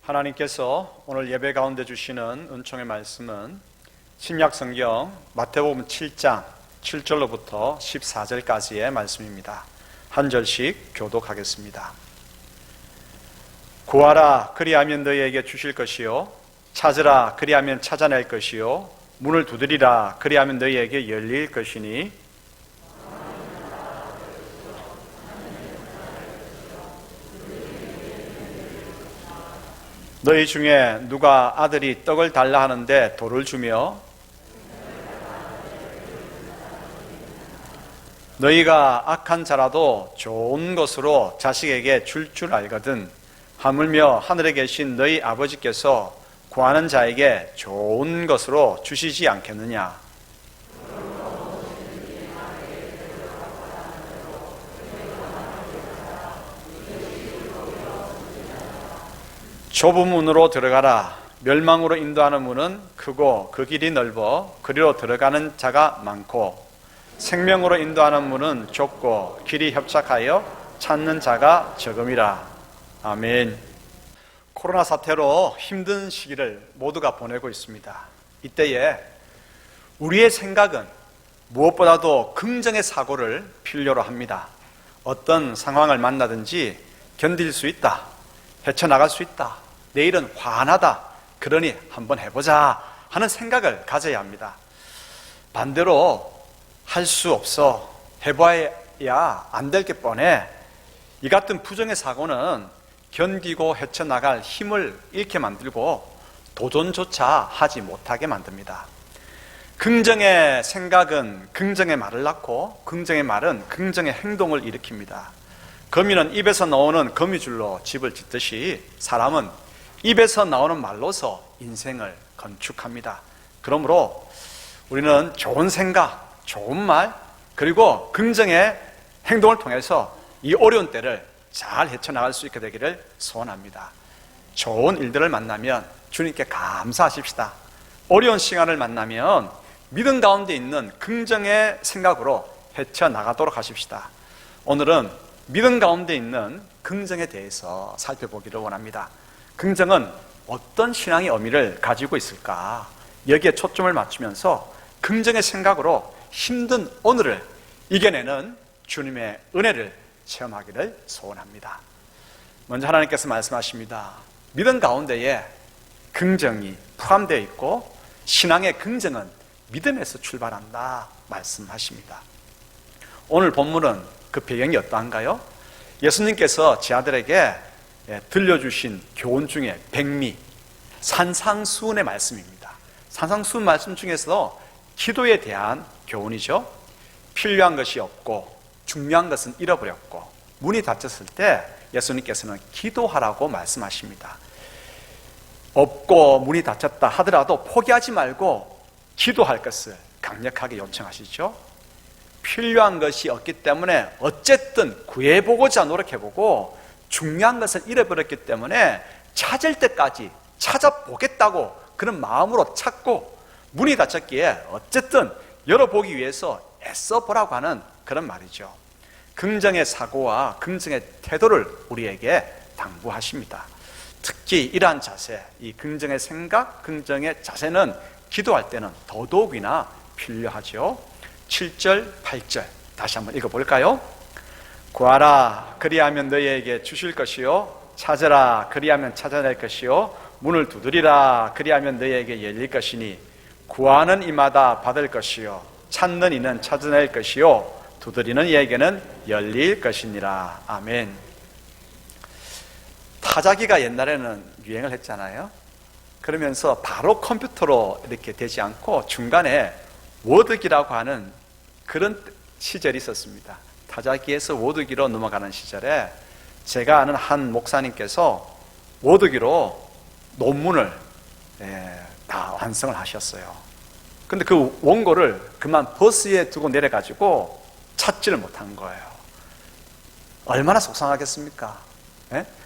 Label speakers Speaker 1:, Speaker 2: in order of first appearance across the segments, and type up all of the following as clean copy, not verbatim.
Speaker 1: 하나님께서 오늘 예배 가운데 주시는 은총의 말씀은 신약 성경 마태복음 7장 7절로부터 14절까지의 말씀입니다. 한 절씩 교독하겠습니다. 구하라 그리하면 너희에게 주실 것이요 찾으라 그리하면 찾아낼 것이요 문을 두드리라 그리하면 너희에게 열릴 것이니 너희 중에 누가 아들이 떡을 달라 하는데 돌을 주며 너희가 악한 자라도 좋은 것으로 자식에게 줄 알거든 하물며 하늘에 계신 너희 아버지께서 구하는 자에게 좋은 것으로 주시지 않겠느냐. 좁은 문으로 들어가라. 멸망으로 인도하는 문은 크고 그 길이 넓어 그리로 들어가는 자가 많고 생명으로 인도하는 문은 좁고 길이 협착하여 찾는 자가 적음이라. 아멘. 코로나 사태로 힘든 시기를 모두가 보내고 있습니다. 이때에 우리의 생각은 무엇보다도 긍정의 사고를 필요로 합니다. 어떤 상황을 만나든지 견딜 수 있다, 헤쳐나갈 수 있다, 내일은 환하다, 그러니 한번 해보자 하는 생각을 가져야 합니다. 반대로 할 수 없어, 해봐야 안 될 게 뻔해, 이 같은 부정의 사고는 견디고 헤쳐나갈 힘을 잃게 만들고 도전조차 하지 못하게 만듭니다. 긍정의 생각은 긍정의 말을 낳고 긍정의 말은 긍정의 행동을 일으킵니다. 거미는 입에서 나오는 거미줄로 집을 짓듯이 사람은 입에서 나오는 말로서 인생을 건축합니다. 그러므로 우리는 좋은 생각, 좋은 말, 그리고 긍정의 행동을 통해서 이 어려운 때를 잘 헤쳐나갈 수 있게 되기를 소원합니다. 좋은 일들을 만나면 주님께 감사하십시다. 어려운 시간을 만나면 믿음 가운데 있는 긍정의 생각으로 헤쳐나가도록 하십시다. 오늘은 믿음 가운데 있는 긍정에 대해서 살펴보기를 원합니다. 긍정은 어떤 신앙의 의미를 가지고 있을까? 여기에 초점을 맞추면서 긍정의 생각으로 힘든 오늘을 이겨내는 주님의 은혜를 체험하기를 소원합니다. 먼저 하나님께서 말씀하십니다. 믿음 가운데에 긍정이 포함되어 있고 신앙의 긍정은 믿음에서 출발한다 말씀하십니다. 오늘 본문은 그 배경이 어떠한가요? 예수님께서 제 아들에게 들려주신 교훈 중에 백미, 산상수훈의 말씀입니다. 산상수훈 말씀 중에서 기도에 대한 교훈이죠. 필요한 것이 없고 중요한 것은 잃어버렸고 문이 닫혔을 때 예수님께서는 기도하라고 말씀하십니다. 없고 문이 닫혔다 하더라도 포기하지 말고 기도할 것을 강력하게 요청하시죠. 필요한 것이 없기 때문에 어쨌든 구해보고자 노력해보고 중요한 것을 잃어버렸기 때문에 찾을 때까지 찾아보겠다고 그런 마음으로 찾고 문이 닫혔기에 어쨌든 열어보기 위해서 애써보라고 하는 그런 말이죠. 긍정의 사고와 긍정의 태도를 우리에게 당부하십니다. 특히 이러한 자세, 이 긍정의 생각, 긍정의 자세는 기도할 때는 더더욱이나 필요하죠. 7절, 8절 다시 한번 읽어볼까요? 구하라 그리하면 너희에게 주실 것이요 찾으라 그리하면 찾아낼 것이요 문을 두드리라 그리하면 너희에게 열릴 것이니 구하는 이마다 받을 것이요 찾는 이는 찾아낼 것이요 두드리는 이에게는 열릴 것이니라. 아멘. 타자기가 옛날에는 유행을 했잖아요. 그러면서 바로 컴퓨터로 이렇게 되지 않고 중간에 워드기라고 하는 그런 시절이 있었습니다. 타자기에서 워드기로 넘어가는 시절에 제가 아는 한 목사님께서 워드기로 논문을 다 완성을 하셨어요. 근데 그 원고를 그만 버스에 두고 내려가지고 찾지를 못한 거예요. 얼마나 속상하겠습니까?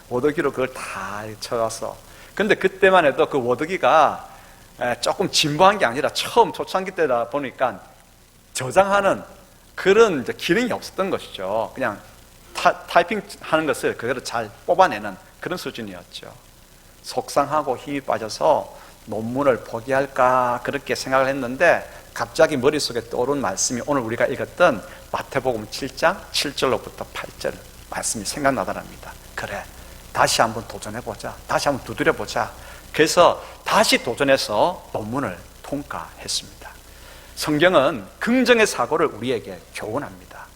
Speaker 1: 워드기로 그걸 다 쳐와서. 근데 그때만 해도 그 워드기가 조금 진보한 게 아니라 처음 초창기 때다 보니까 저장하는 그런 기능이 없었던 것이죠. 그냥 타이핑하는 것을 그대로 잘 뽑아내는 그런 수준이었죠. 속상하고 힘이 빠져서 논문을 포기할까 그렇게 생각을 했는데 갑자기 머릿속에 떠오른 말씀이 오늘 우리가 읽었던 마태복음 7장 7절로부터 8절 말씀이 생각나더랍니다. 그래, 다시 한번 도전해보자. 다시 한번 두드려보자. 그래서 다시 도전해서 논문을 통과했습니다. 성경은 긍정의 사고를 우리에게 교훈합니다.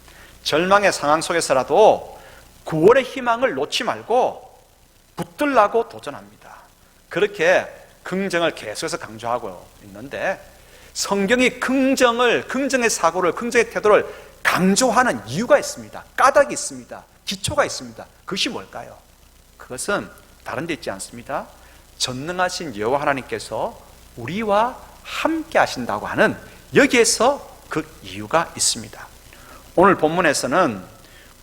Speaker 1: 절망의 상황 속에서라도 구원의 희망을 놓지 말고 붙들라고 도전합니다. 그렇게 긍정을 계속해서 강조하고 있는데 성경이 긍정의 사고를, 긍정의 태도를 강조하는 이유가 있습니다. 까닭이 있습니다. 기초가 있습니다. 그것이 뭘까요? 그것은 다른 데 있지 않습니다. 전능하신 여호와 하나님께서 우리와 함께 하신다고 하는 여기에서 그 이유가 있습니다. 오늘 본문에서는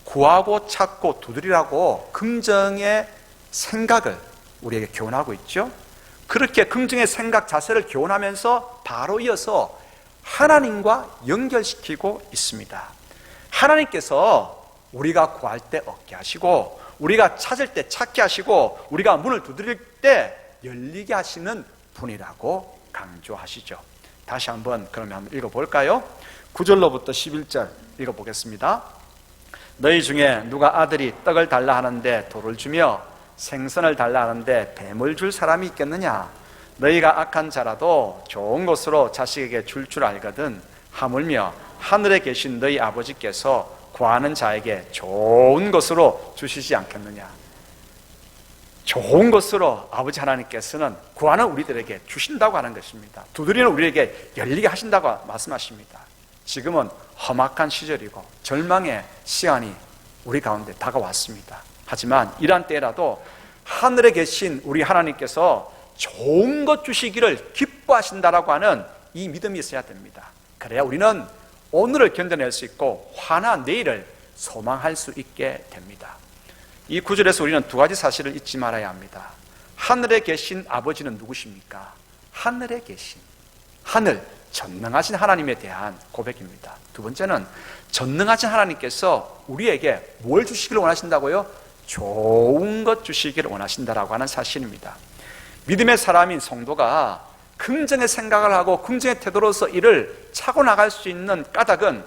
Speaker 1: 구하고 찾고 두드리라고 긍정의 생각을 우리에게 교훈하고 있죠. 그렇게 긍정의 생각 자세를 교훈하면서 바로 이어서 하나님과 연결시키고 있습니다. 하나님께서 우리가 구할 때 얻게 하시고 우리가 찾을 때 찾게 하시고 우리가 문을 두드릴 때 열리게 하시는 분이라고 강조하시죠. 다시 한번 그러면 한번 읽어볼까요? 9절로부터 11절 읽어보겠습니다. 너희 중에 누가 아들이 떡을 달라 하는데 돌을 주며 생선을 달라 하는데 뱀을 줄 사람이 있겠느냐? 너희가 악한 자라도 좋은 것으로 자식에게 줄 알거든 하물며 하늘에 계신 너희 아버지께서 구하는 자에게 좋은 것으로 주시지 않겠느냐? 좋은 것으로 아버지 하나님께서는 구하는 우리들에게 주신다고 하는 것입니다. 두드리는 우리에게 열리게 하신다고 말씀하십니다. 지금은 험악한 시절이고 절망의 시간이 우리 가운데 다가왔습니다. 하지만 이러한 때라도 하늘에 계신 우리 하나님께서 좋은 것 주시기를 기뻐하신다라고 하는 이 믿음이 있어야 됩니다. 그래야 우리는 오늘을 견뎌낼 수 있고 환한 내일을 소망할 수 있게 됩니다. 이 구절에서 우리는 두 가지 사실을 잊지 말아야 합니다. 하늘에 계신 아버지는 누구십니까? 하늘에 계신 하늘, 전능하신 하나님에 대한 고백입니다. 두 번째는 전능하신 하나님께서 우리에게 뭘 주시기를 원하신다고요? 좋은 것 주시기를 원하신다라고 하는 사실입니다. 믿음의 사람인 성도가 긍정의 생각을 하고 긍정의 태도로서 이를 차고 나갈 수 있는 까닭은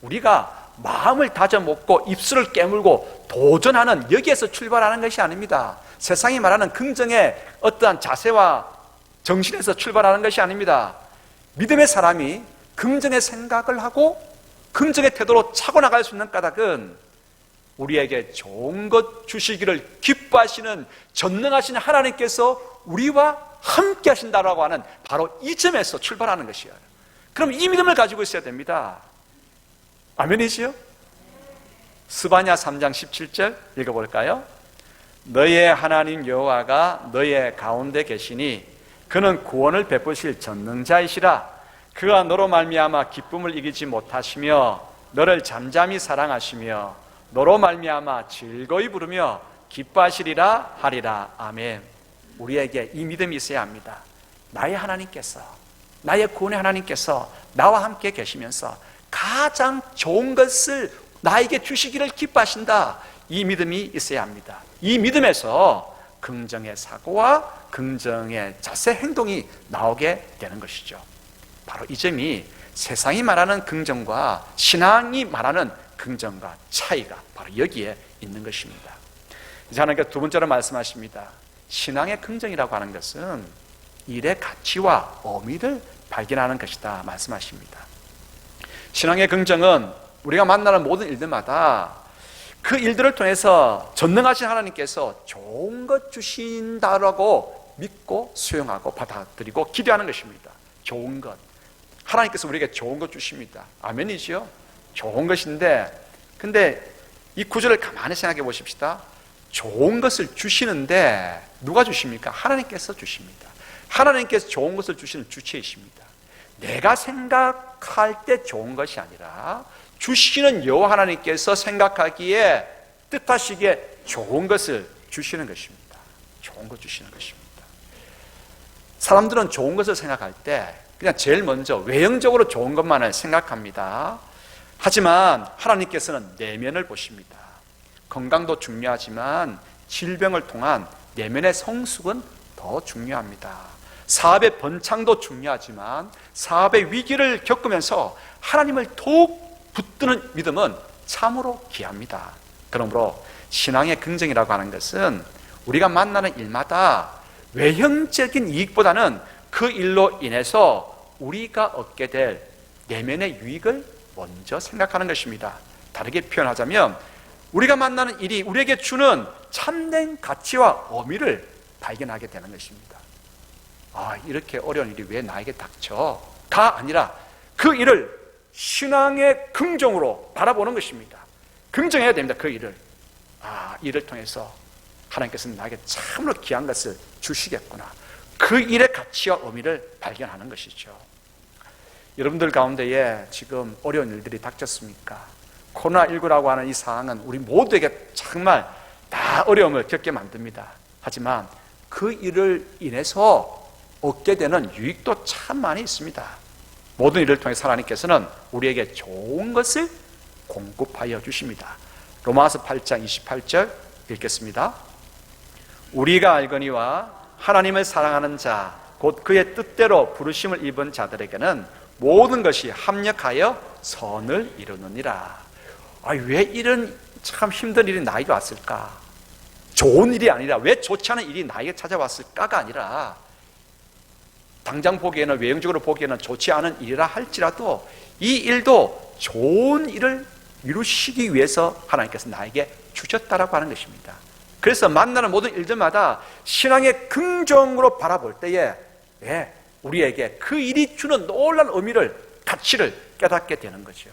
Speaker 1: 우리가 마음을 다져먹고 입술을 깨물고 도전하는 여기에서 출발하는 것이 아닙니다. 세상이 말하는 긍정의 어떠한 자세와 정신에서 출발하는 것이 아닙니다. 믿음의 사람이 긍정의 생각을 하고 긍정의 태도로 차고 나갈 수 있는 까닭은 우리에게 좋은 것 주시기를 기뻐하시는 전능하신 하나님께서 우리와 함께 하신다라고 하는 바로 이 점에서 출발하는 것이에요. 그럼 이 믿음을 가지고 있어야 됩니다. 아멘이지요? 스바냐 3장 17절 읽어볼까요? 너의 하나님 여호와가 너의 가운데 계시니 그는 구원을 베푸실 전능자이시라. 그가 너로 말미암아 기쁨을 이기지 못하시며 너를 잠잠히 사랑하시며 너로 말미암아 즐거이 부르며 기뻐하시리라 하리라. 아멘. 우리에게 이 믿음이 있어야 합니다. 나의 하나님께서, 나의 구원의 하나님께서 나와 함께 계시면서 가장 좋은 것을 나에게 주시기를 기뻐하신다. 이 믿음이 있어야 합니다. 이 믿음에서 긍정의 사고와 긍정의 자세, 행동이 나오게 되는 것이죠. 바로 이 점이 세상이 말하는 긍정과 신앙이 말하는 긍정과 차이가 바로 여기에 있는 것입니다. 이제 하나님께서 두 번째로 말씀하십니다. 신앙의 긍정이라고 하는 것은 일의 가치와 의미를 발견하는 것이다 말씀하십니다. 신앙의 긍정은 우리가 만나는 모든 일들마다 그 일들을 통해서 전능하신 하나님께서 좋은 것 주신다라고 믿고 수용하고 받아들이고 기대하는 것입니다. 좋은 것, 하나님께서 우리에게 좋은 것 주십니다. 아멘이지요? 좋은 것인데, 근데 이 구절을 가만히 생각해 보십시다. 좋은 것을 주시는데 누가 주십니까? 하나님께서 주십니다. 하나님께서 좋은 것을 주시는 주체이십니다. 내가 생각할 때 좋은 것이 아니라 주시는 여호와 하나님께서 생각하기에 뜻하시기에 좋은 것을 주시는 것입니다. 좋은 것 주시는 것입니다. 사람들은 좋은 것을 생각할 때 그냥 제일 먼저 외형적으로 좋은 것만을 생각합니다. 하지만 하나님께서는 내면을 보십니다. 건강도 중요하지만 질병을 통한 내면의 성숙은 더 중요합니다. 사업의 번창도 중요하지만 사업의 위기를 겪으면서 하나님을 더욱 붙드는 믿음은 참으로 귀합니다. 그러므로 신앙의 긍정이라고 하는 것은 우리가 만나는 일마다 외형적인 이익보다는 그 일로 인해서 우리가 얻게 될 내면의 유익을 먼저 생각하는 것입니다. 다르게 표현하자면 우리가 만나는 일이 우리에게 주는 참된 가치와 의미를 발견하게 되는 것입니다. 이렇게 어려운 일이 왜 나에게 닥쳐?가 아니라 그 일을 신앙의 긍정으로 바라보는 것입니다. 긍정해야 됩니다. 그 일을. 이를 통해서 하나님께서는 나에게 참으로 귀한 것을 주시겠구나. 그 일의 가치와 의미를 발견하는 것이죠. 여러분들 가운데에 지금 어려운 일들이 닥쳤습니까? 코로나19라고 하는 이 상황은 우리 모두에게 정말 다 어려움을 겪게 만듭니다. 하지만 그 일을 인해서 얻게 되는 유익도 참 많이 있습니다. 모든 일을 통해 하나님께서는 우리에게 좋은 것을 공급하여 주십니다. 로마서 8장 28절 읽겠습니다. 우리가 알거니와 하나님을 사랑하는 자 곧 그의 뜻대로 부르심을 입은 자들에게는 모든 것이 합력하여 선을 이루느니라. 왜 이런 참 힘든 일이 나에게 왔을까? 좋은 일이 아니라 왜 좋지 않은 일이 나에게 찾아왔을까가 아니라 당장 보기에는 외형적으로 보기에는 좋지 않은 일이라 할지라도 이 일도 좋은 일을 이루시기 위해서 하나님께서 나에게 주셨다라고 하는 것입니다. 그래서 만나는 모든 일들마다 신앙의 긍정으로 바라볼 때에 우리에게 그 일이 주는 놀라운 의미를, 가치를 깨닫게 되는 거죠.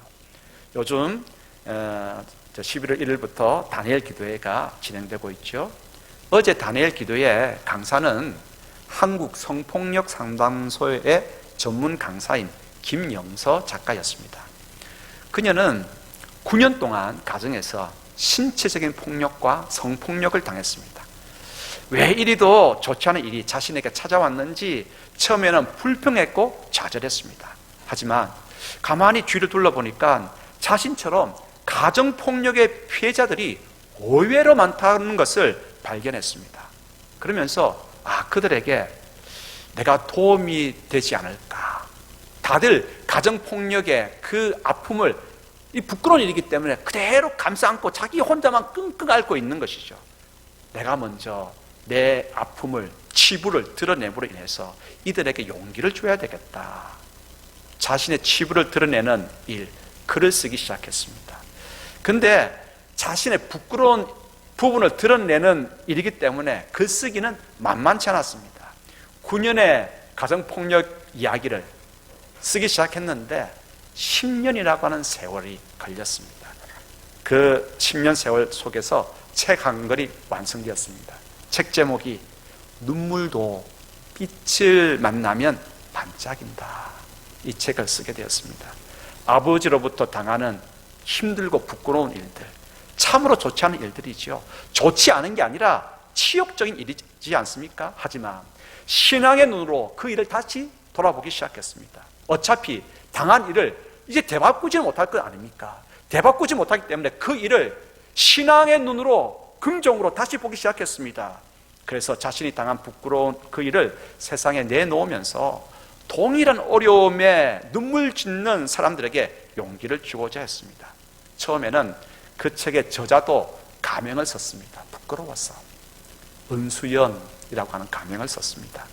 Speaker 1: 요즘 11월 1일부터 다니엘 기도회가 진행되고 있죠. 어제 다니엘 기도회 강사는 한국 성폭력 상담소의 전문 강사인 김영서 작가였습니다. 그녀는 9년 동안 가정에서 신체적인 폭력과 성폭력을 당했습니다. 왜 이리도 좋지 않은 일이 자신에게 찾아왔는지 처음에는 불평했고 좌절했습니다. 하지만 가만히 뒤를 둘러보니까 자신처럼 가정폭력의 피해자들이 의외로 많다는 것을 발견했습니다. 그러면서 그들에게 내가 도움이 되지 않을까. 다들 가정폭력의 그 아픔을 이 부끄러운 일이기 때문에 그대로 감싸 안고 자기 혼자만 끙끙 앓고 있는 것이죠. 내가 먼저 내 아픔을, 치부를 드러내므로 인해서 이들에게 용기를 줘야 되겠다. 자신의 치부를 드러내는 일, 글을 쓰기 시작했습니다. 근데 자신의 부끄러운 부분을 드러내는 일이기 때문에 글 쓰기는 만만치 않았습니다. 9년의 가정폭력 이야기를 쓰기 시작했는데 10년이라고 하는 세월이 걸렸습니다. 그 10년 세월 속에서 책 한 권이 완성되었습니다. 책 제목이 눈물도 빛을 만나면 반짝인다. 이 책을 쓰게 되었습니다. 아버지로부터 당하는 힘들고 부끄러운 일들, 참으로 좋지 않은 일들이죠. 좋지 않은 게 아니라 치욕적인 일이지 않습니까? 하지만 신앙의 눈으로 그 일을 다시 돌아보기 시작했습니다. 어차피 당한 일을 이제 되바꾸지 못할 것 아닙니까? 되바꾸지 못하기 때문에 그 일을 신앙의 눈으로 긍정으로 다시 보기 시작했습니다. 그래서 자신이 당한 부끄러운 그 일을 세상에 내놓으면서 동일한 어려움에 눈물 짓는 사람들에게 용기를 주고자 했습니다. 처음에는 그 책의 저자도 가명을 썼습니다. 부끄러워서 은수연이라고 하는 가명을 썼습니다.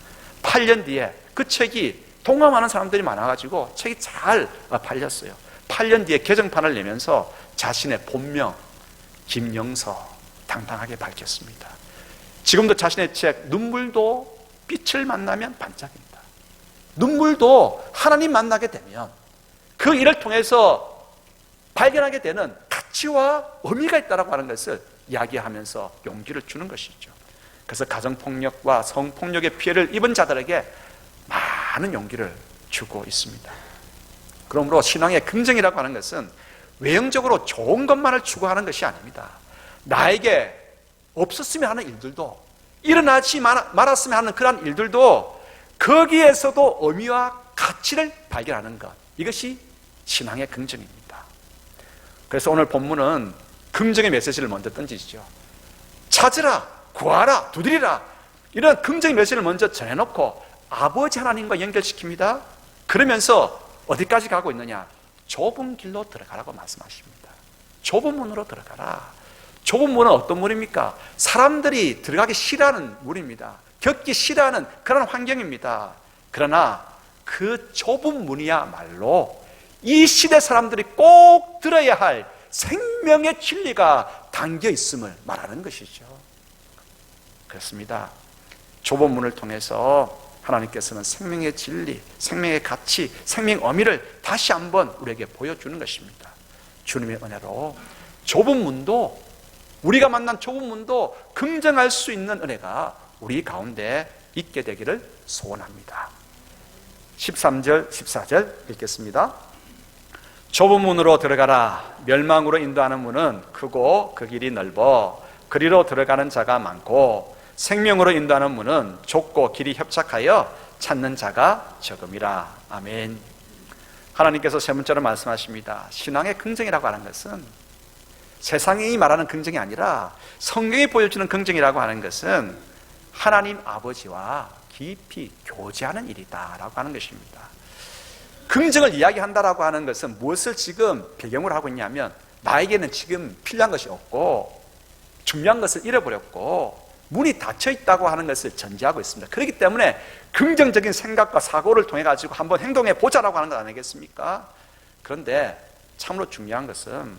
Speaker 1: 8년 뒤에 그 책이 동감하는 사람들이 많아가지고 책이 잘 팔렸어요. 8년 뒤에 개정판을 내면서 자신의 본명 김영서 당당하게 밝혔습니다. 지금도 자신의 책 눈물도 빛을 만나면 반짝입니다. 눈물도 하나님 만나게 되면 그 일을 통해서 발견하게 되는 가치와 의미가 있다고 하는 것을 이야기하면서 용기를 주는 것이죠. 그래서 가정폭력과 성폭력의 피해를 입은 자들에게 많은 용기를 주고 있습니다. 그러므로 신앙의 긍정이라고 하는 것은 외형적으로 좋은 것만을 추구하는 것이 아닙니다. 나에게 없었으면 하는 일들도, 일어나지 말았으면 하는 그러한 일들도 거기에서도 의미와 가치를 발견하는 것, 이것이 신앙의 긍정입니다. 그래서 오늘 본문은 긍정의 메시지를 먼저 던지시죠. 찾으라, 구하라, 두드리라, 이런 긍정의 메시지를 먼저 전해놓고 아버지 하나님과 연결시킵니다. 그러면서 어디까지 가고 있느냐? 좁은 길로 들어가라고 말씀하십니다. 좁은 문으로 들어가라. 좁은 문은 어떤 문입니까? 사람들이 들어가기 싫어하는 문입니다. 겪기 싫어하는 그런 환경입니다. 그러나 그 좁은 문이야말로 이 시대 사람들이 꼭 들어야 할 생명의 진리가 담겨 있음을 말하는 것이죠. 그렇습니다. 좁은 문을 통해서 하나님께서는 생명의 진리, 생명의 가치, 생명의 의미를 다시 한번 우리에게 보여주는 것입니다. 주님의 은혜로 좁은 문도, 우리가 만난 좁은 문도 긍정할 수 있는 은혜가 우리 가운데 있게 되기를 소원합니다. 13절, 14절 읽겠습니다. 좁은 문으로 들어가라. 멸망으로 인도하는 문은 크고 그 길이 넓어 그리로 들어가는 자가 많고 생명으로 인도하는 문은 좁고 길이 협착하여 찾는 자가 적음이라. 아멘. 하나님께서 세 번째로 말씀하십니다. 신앙의 긍정이라고 하는 것은 세상이 말하는 긍정이 아니라 성경이 보여주는 긍정이라고 하는 것은 하나님 아버지와 깊이 교제하는 일이다 라고 하는 것입니다. 긍정을 이야기한다라고 하는 것은 무엇을 지금 배경으로 하고 있냐면, 나에게는 지금 필요한 것이 없고 중요한 것을 잃어버렸고 문이 닫혀 있다고 하는 것을 전제하고 있습니다. 그렇기 때문에 긍정적인 생각과 사고를 통해 가지고 한번 행동해 보자라고 하는 것 아니겠습니까? 그런데 참으로 중요한 것은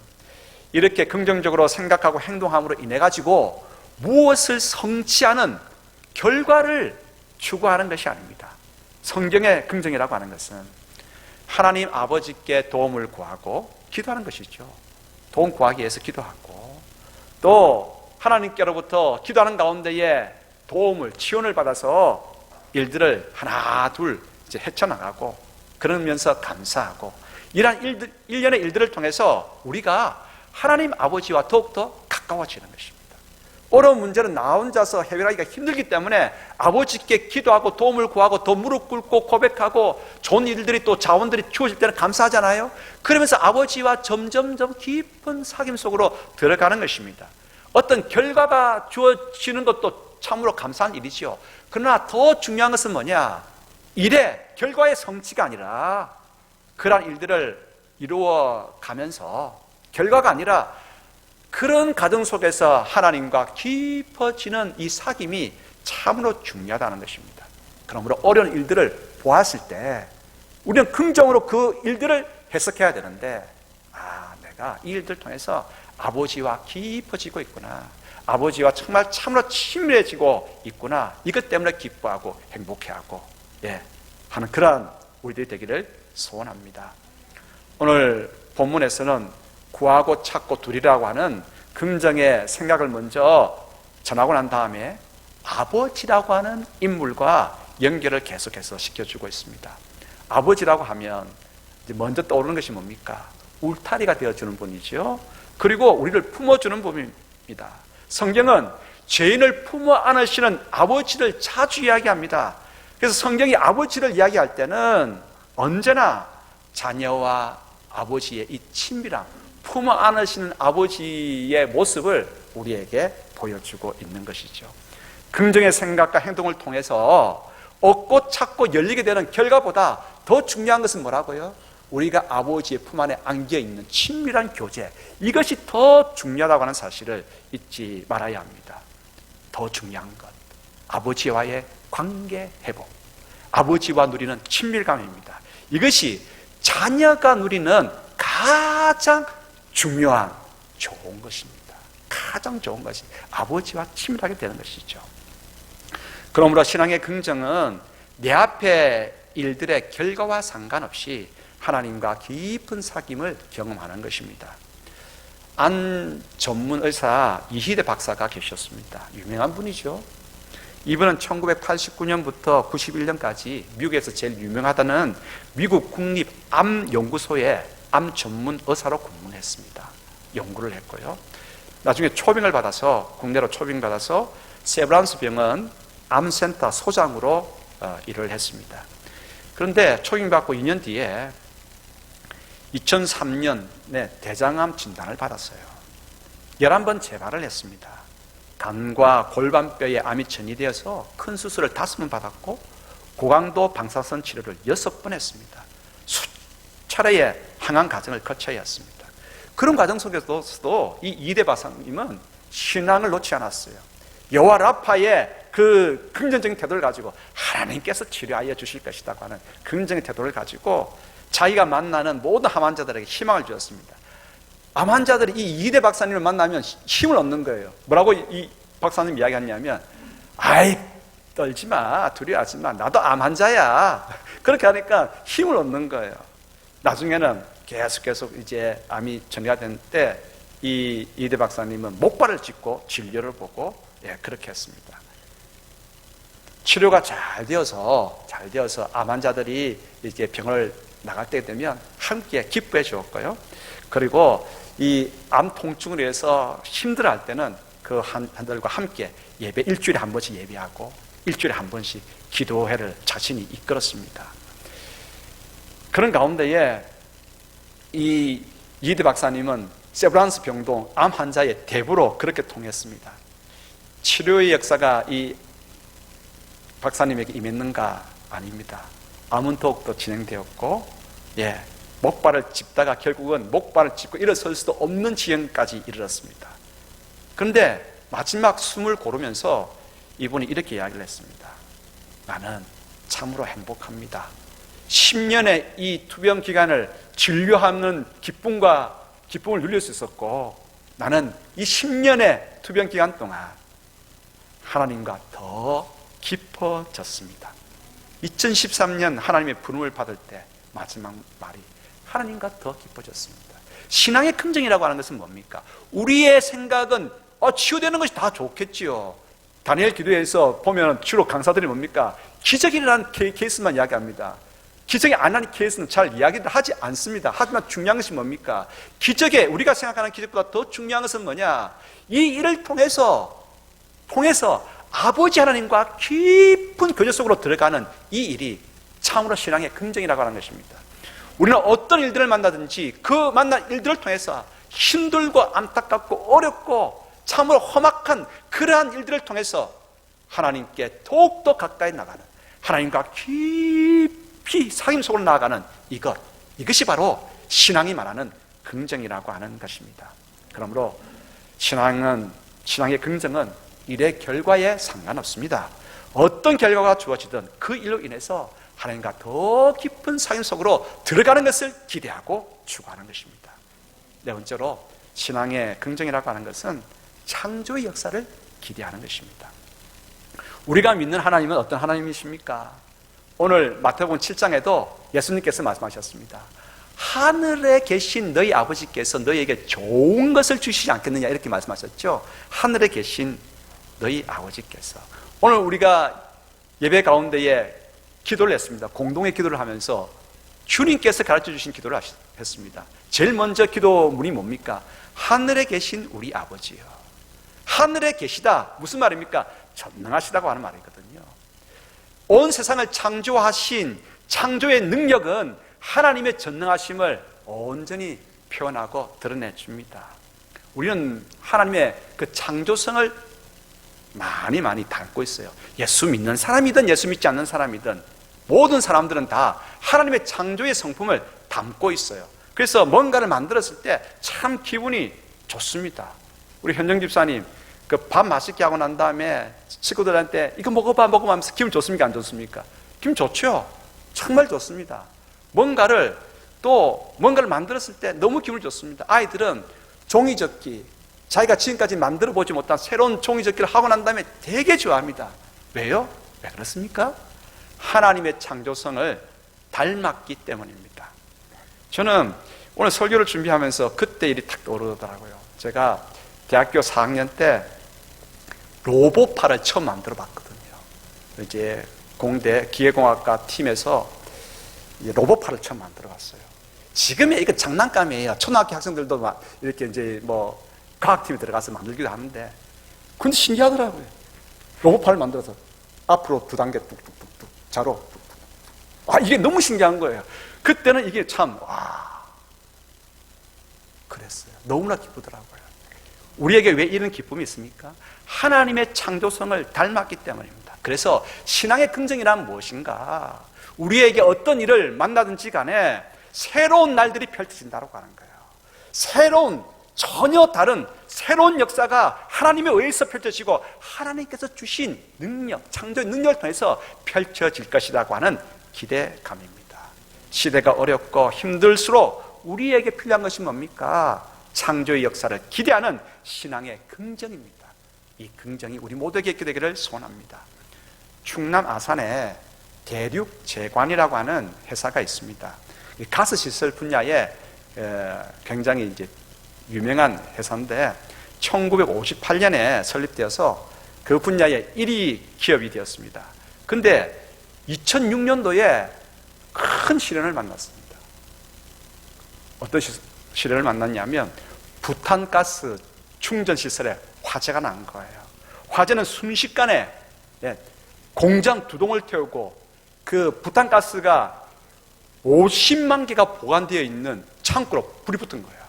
Speaker 1: 이렇게 긍정적으로 생각하고 행동함으로 인해 가지고 무엇을 성취하는 결과를 추구하는 것이 아닙니다. 성경의 긍정이라고 하는 것은 하나님 아버지께 도움을 구하고 기도하는 것이죠. 도움 구하기 위해서 기도하고, 또 하나님께로부터 기도하는 가운데에 도움을, 지원을 받아서 일들을 하나 둘 이제 헤쳐나가고, 그러면서 감사하고, 이러한 일련의 일들을 통해서 우리가 하나님 아버지와 더욱더 가까워지는 것입니다. 어려운 문제는 나 혼자서 해결하기가 힘들기 때문에 아버지께 기도하고 도움을 구하고 더 무릎 꿇고 고백하고 좋은 일들이 또 자원들이 주어질 때는 감사하잖아요. 그러면서 아버지와 점점점 깊은 사귐 속으로 들어가는 것입니다. 어떤 결과가 주어지는 것도 참으로 감사한 일이지요. 그러나 더 중요한 것은 뭐냐? 일의 결과의 성취가 아니라 그러한 일들을 이루어 가면서, 결과가 아니라 그런 가정 속에서 하나님과 깊어지는 이 사귐이 참으로 중요하다는 것입니다. 그러므로 어려운 일들을 보았을 때 우리는 긍정으로 그 일들을 해석해야 되는데, 내가 이 일들을 통해서 아버지와 깊어지고 있구나, 아버지와 정말 참으로 친밀해지고 있구나, 이것 때문에 기뻐하고 행복해하고 하는 그러한 우리들이 되기를 소원합니다. 오늘 본문에서는 구하고 찾고 두리라고 하는 긍정의 생각을 먼저 전하고 난 다음에 아버지라고 하는 인물과 연결을 계속해서 시켜주고 있습니다. 아버지라고 하면 이제 먼저 떠오르는 것이 뭡니까? 울타리가 되어주는 분이죠. 그리고 우리를 품어주는 분입니다. 성경은 죄인을 품어 안으시는 아버지를 자주 이야기합니다. 그래서 성경이 아버지를 이야기할 때는 언제나 자녀와 아버지의 이 친밀함, 품어 안으시는 아버지의 모습을 우리에게 보여주고 있는 것이죠. 긍정의 생각과 행동을 통해서 얻고 찾고 열리게 되는 결과보다 더 중요한 것은 뭐라고요? 우리가 아버지의 품 안에 안겨있는 친밀한 교제, 이것이 더 중요하다고 하는 사실을 잊지 말아야 합니다. 더 중요한 것, 아버지와의 관계 회복, 아버지와 누리는 친밀감입니다. 이것이 자녀가 누리는 가장 중요한 좋은 것입니다. 가장 좋은 것이 아버지와 친밀하게 되는 것이죠. 그러므로 신앙의 긍정은 내 앞에 일들의 결과와 상관없이 하나님과 깊은 사귐을 경험하는 것입니다. 안 전문 의사 이희대 박사가 계셨습니다. 유명한 분이죠. 이분은 1989년부터 91년까지 미국에서 제일 유명하다는 미국 국립암연구소의 암 전문 의사로 근무했습니다. 연구를 했고요. 나중에 초빙을 받아서, 국내로 초빙받아서 세브란스 병원 암센터 소장으로 일을 했습니다. 그런데 초빙받고 2년 뒤에 2003년에 대장암 진단을 받았어요. 11번 재발을 했습니다. 간과 골반뼈에 암이 전이되어서 큰 수술을 5번 받았고 고강도 방사선 치료를 6번 했습니다. 수차례의 항암 과정을 거쳐야 했습니다. 그런 과정 속에서도 이 이대 박사님은 신앙을 놓지 않았어요. 여호와 라파의 그 긍정적인 태도를 가지고 하나님께서 치료하여 주실 것이라고 하는 긍정적인 태도를 가지고 자기가 만나는 모든 암 환자들에게 희망을 주었습니다. 암 환자들이 이 이대 박사님을 만나면 힘을 얻는 거예요. 뭐라고 이 박사님 이야기하냐면, 아이 떨지 마, 두려워하지 마, 나도 암 환자야. 그렇게 하니까 힘을 얻는 거예요. 나중에는 계속 이제 암이 전이가 된 때 이 이대 박사님은 목발을 짚고 진료를 보고 그렇게 했습니다. 치료가 잘 되어서 암 환자들이 이제 병을 나갈 때 되면 함께 기뻐해 주었고요. 그리고 이 암 통증으로 해서 힘들어할 때는 그 환자들과 함께 예배 일주일에 한 번씩 예배하고 일주일에 한 번씩 기도회를 자신이 이끌었습니다. 그런 가운데에 이 이대 박사님은 세브란스 병동 암 환자의 대부로 그렇게 통했습니다. 치료의 역사가 이 박사님에게 임했는가? 아닙니다. 암은 더욱더 진행되었고, 목발을 짚다가 결국은 목발을 짚고 일어설 수도 없는 지경까지 이르렀습니다. 그런데 마지막 숨을 고르면서 이분이 이렇게 이야기를 했습니다. 나는 참으로 행복합니다. 10년의 이 투병 기간을 진료하는 기쁨을 누릴 수 있었고, 나는 이 10년의 투병 기간 동안 하나님과 더 깊어졌습니다. 2013년 하나님의 부름을 받을 때 마지막 말이 하나님과 더 깊어졌습니다. 신앙의 긍정이라고 하는 것은 뭡니까? 우리의 생각은 치유되는 것이 다 좋겠지요. 다니엘 기도에서 보면 주로 강사들이 뭡니까? 기적이 일어난 케이스만 이야기합니다. 기적이 안 나는 케이스는 잘 이야기를 하지 않습니다. 하지만 중요한 것이 뭡니까? 기적에, 우리가 생각하는 기적보다 더 중요한 것은 뭐냐? 이 일을 통해서 아버지 하나님과 깊은 교제 속으로 들어가는 이 일이 참으로 신앙의 긍정이라고 하는 것입니다. 우리는 어떤 일들을 만나든지 그 만난 일들을 통해서 힘들고 안타깝고 어렵고 참으로 험악한 그러한 일들을 통해서 하나님께 더욱더 가까이 나가는, 하나님과 깊이 사귐 속으로 나아가는 이것이 바로 신앙이 말하는 긍정이라고 하는 것입니다. 그러므로 신앙의 긍정은 일의 결과에 상관없습니다. 어떤 결과가 주어지든 그 일로 인해서 하나님과 더 깊은 사귐 속으로 들어가는 것을 기대하고 추구하는 것입니다. 네 번째로 신앙의 긍정이라고 하는 것은 창조의 역사를 기대하는 것입니다. 우리가 믿는 하나님은 어떤 하나님이십니까? 오늘 마태복음 7장에도 예수님께서 말씀하셨습니다. 하늘에 계신 너희 아버지께서 너희에게 좋은 것을 주시지 않겠느냐, 이렇게 말씀하셨죠. 하늘에 계신 너희 아버지께서. 오늘 우리가 예배 가운데에 기도를 했습니다. 공동의 기도를 하면서 주님께서 가르쳐 주신 기도를 했습니다. 제일 먼저 기도문이 뭡니까? 하늘에 계신 우리 아버지요. 하늘에 계시다, 무슨 말입니까? 전능하시다고 하는 말이거든요. 온 세상을 창조하신 창조의 능력은 하나님의 전능하심을 온전히 표현하고 드러내줍니다. 우리는 하나님의 그 창조성을 많이 담고 있어요. 예수 믿는 사람이든 예수 믿지 않는 사람이든 모든 사람들은 다 하나님의 창조의 성품을 담고 있어요. 그래서 뭔가를 만들었을 때 참 기분이 좋습니다. 우리 현정 집사님 그 밥 맛있게 하고 난 다음에 친구들한테 이거 먹어봐 하면서 기분 좋습니까? 안 좋습니까? 기분 좋죠? 정말 좋습니다. 뭔가를 만들었을 때 너무 기분 좋습니다. 아이들은 종이접기, 자기가 지금까지 만들어 보지 못한 새로운 종이접기를 하고 난 다음에 되게 좋아합니다. 왜요? 왜 그렇습니까? 하나님의 창조성을 닮았기 때문입니다. 저는 오늘 설교를 준비하면서 그때 일이 탁 떠오르더라고요. 제가 대학교 4학년 때 로봇팔을 처음 만들어 봤거든요. 이제 공대 기계공학과 팀에서 로봇팔을 처음 만들어 봤어요. 지금의 이거 장난감이에요. 초등학교 학생들도 막 이렇게 이제 뭐 과학팀에 들어가서 만들기도 하는데, 근데 신기하더라고요. 로봇팔을 만들어서 앞으로 2단계 뚝뚝뚝뚝, 자로 뚝뚝뚝. 이게 너무 신기한 거예요. 그때는 이게 참, 그랬어요. 너무나 기쁘더라고요. 우리에게 왜 이런 기쁨이 있습니까? 하나님의 창조성을 닮았기 때문입니다. 그래서 신앙의 긍정이란 무엇인가? 우리에게 어떤 일을 만나든지 간에 새로운 날들이 펼쳐진다고 하는 거예요. 새로운, 전혀 다른 새로운 역사가 하나님에 의해서 펼쳐지고 하나님께서 주신 능력, 창조의 능력을 통해서 펼쳐질 것이라고 하는 기대감입니다. 시대가 어렵고 힘들수록 우리에게 필요한 것이 뭡니까? 창조의 역사를 기대하는 신앙의 긍정입니다. 이 긍정이 우리 모두에게 있게 되기를 소원합니다. 충남 아산에 대륙재관이라고 하는 회사가 있습니다. 가스시설 분야에 굉장히 이제 유명한 회사인데 1958년에 설립되어서 그 분야의 1위 기업이 되었습니다. 그런데 2006년도에 큰 시련을 만났습니다. 어떤 시련을 만났냐면 부탄가스 충전시설에 화재가 난 거예요. 화재는 순식간에 공장 2동을 태우고 그 부탄가스가 50만 개가 보관되어 있는 창고로 불이 붙은 거예요.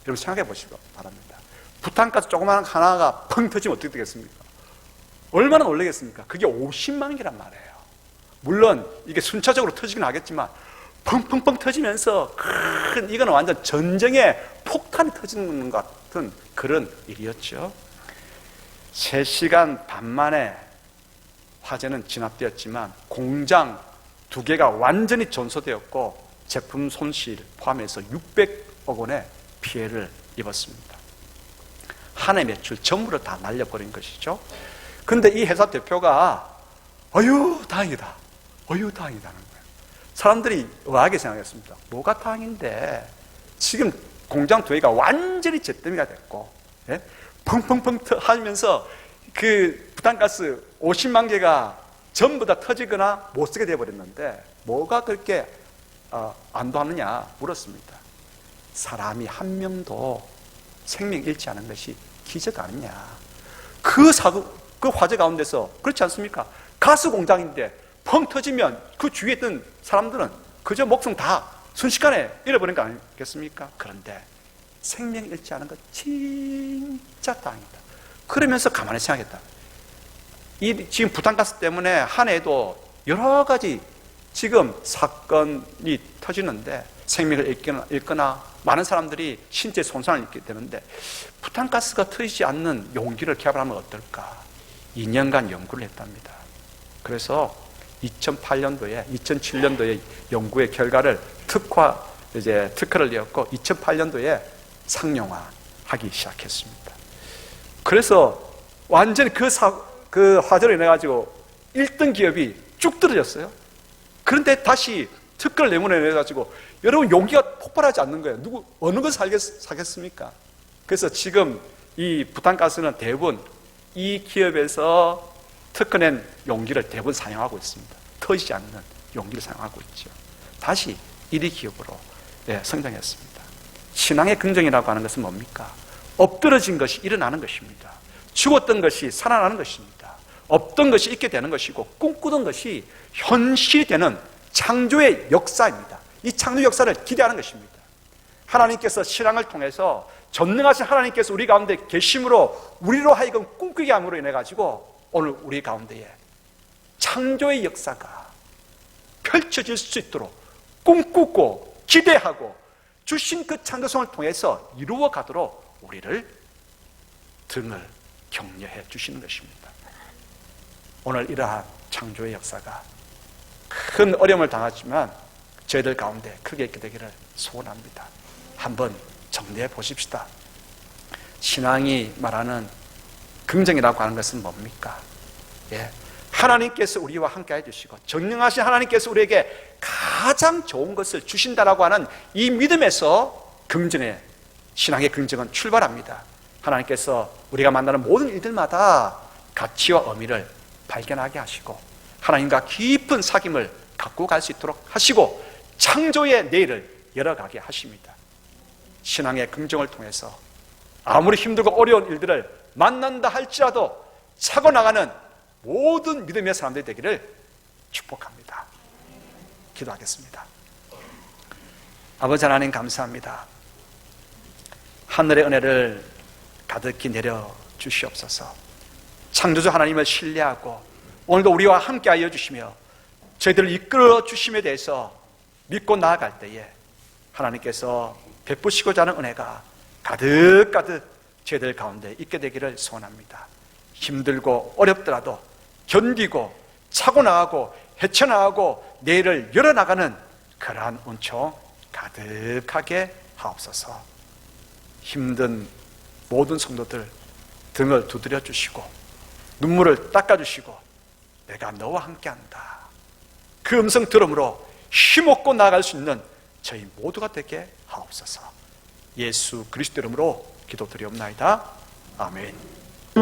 Speaker 1: 여러분 생각해 보시기 바랍니다. 부탄가스 조그마한 하나가 펑 터지면 어떻게 되겠습니까? 얼마나 놀라겠습니까? 그게 50만 개란 말이에요. 물론 이게 순차적으로 터지긴 하겠지만 펑펑펑 터지면서 이거는 완전 전쟁의 폭탄이 터지는 것 같은 그런 일이었죠. 3시간 반 만에 화재는 진압되었지만 공장 2개가 완전히 전소되었고 제품 손실 포함해서 600억 원의 피해를 입었습니다. 한 해 매출 전부를 다 날려버린 것이죠. 그런데 이 회사 대표가 어휴 다행이다, 어휴 다행이다는 거예요. 사람들이 의아하게 생각했습니다. 뭐가 다행인데 지금 공장 2개가 완전히 잿더미가 됐고 펑펑펑 하면서 그 부탄가스 50만 개가 전부 다 터지거나 못 쓰게 되어버렸는데 뭐가 그렇게 안도하느냐 물었습니다. 사람이 한 명도 생명 잃지 않은 것이 기적 아니냐. 그 화재 가운데서 그렇지 않습니까? 가스 공장인데 펑 터지면 그 주위에 있던 사람들은 그저 목숨 다 순식간에 잃어버린 거 아니겠습니까? 그런데 생명 잃지 않은 것 진짜 다행이다. 그러면서 가만히 생각했다. 지금 부탄가스 때문에 한 해도 여러 가지 지금 사건이 터지는데 생명을 잃거나 많은 사람들이 신체 손상을 입게 되는데 부탄가스가 터지지 않는 용기를 개발하면 어떨까? 2년간 연구를 했답니다. 그래서 2007년도에 연구의 결과를 특허를 내었고 2008년도에 상용화하기 시작했습니다. 그래서 완전히 그 화재로 인해 가지고 1등 기업이 쭉 떨어졌어요. 그런데 다시 특허를 내문해 가지고 여러분 용기가 폭발하지 않는 거예요. 어느 걸 사겠습니까? 그래서 지금 이 부탄가스는 대부분 이 기업에서 특허낸 용기를 대부분 사용하고 있습니다. 터지지 않는 용기를 사용하고 있죠. 다시 1위 기업으로 성장했습니다. 신앙의 긍정이라고 하는 것은 뭡니까? 엎드러진 것이 일어나는 것입니다. 죽었던 것이 살아나는 것입니다. 없던 것이 있게 되는 것이고 꿈꾸던 것이 현실이 되는 창조의 역사입니다. 이 창조 역사를 기대하는 것입니다. 하나님께서 신앙을 통해서 전능하신 하나님께서 우리 가운데 계심으로 우리로 하여금 꿈꾸게 함으로 인해 가지고 오늘 우리 가운데에 창조의 역사가 펼쳐질 수 있도록 꿈꾸고 기대하고 주신 그 창조성을 통해서 이루어 가도록 우리를 등을 격려해 주시는 것입니다. 오늘 이러한 창조의 역사가 큰 어려움을 당하지만 저희들 가운데 크게 있게 되기를 소원합니다. 한번 정리해 보십시다. 신앙이 말하는 긍정이라고 하는 것은 뭡니까? 하나님께서 우리와 함께 해주시고 전능하신 하나님께서 우리에게 가장 좋은 것을 주신다라고 하는 이 믿음에서 긍정의 신앙의 긍정은 출발합니다. 하나님께서 우리가 만나는 모든 일들마다 가치와 의미를 발견하게 하시고 하나님과 깊은 사귐을 갖고 갈 수 있도록 하시고 창조의 내일을 열어가게 하십니다. 신앙의 긍정을 통해서 아무리 힘들고 어려운 일들을 만난다 할지라도 차고 나가는 모든 믿음의 사람들이 되기를 축복합니다. 기도하겠습니다. 아버지 하나님 감사합니다. 하늘의 은혜를 가득히 내려 주시옵소서. 창조주 하나님을 신뢰하고 오늘도 우리와 함께하여 주시며 저희들을 이끌어 주심에 대해서 믿고 나아갈 때에 하나님께서 베푸시고자 하는 은혜가 가득가득 저희들 가운데 있게 되기를 소원합니다. 힘들고 어렵더라도 견디고 차고 나가고 헤쳐나가고 내일을 열어나가는 그러한 은총 가득하게 하옵소서. 힘든 모든 성도들 등을 두드려 주시고 눈물을 닦아주시고 내가 너와 함께한다, 그 음성 들음으로 힘없고 나아갈 수 있는 저희 모두가 되게 하옵소서. 예수 그리스도 이름으로 기도드리옵나이다. 아멘.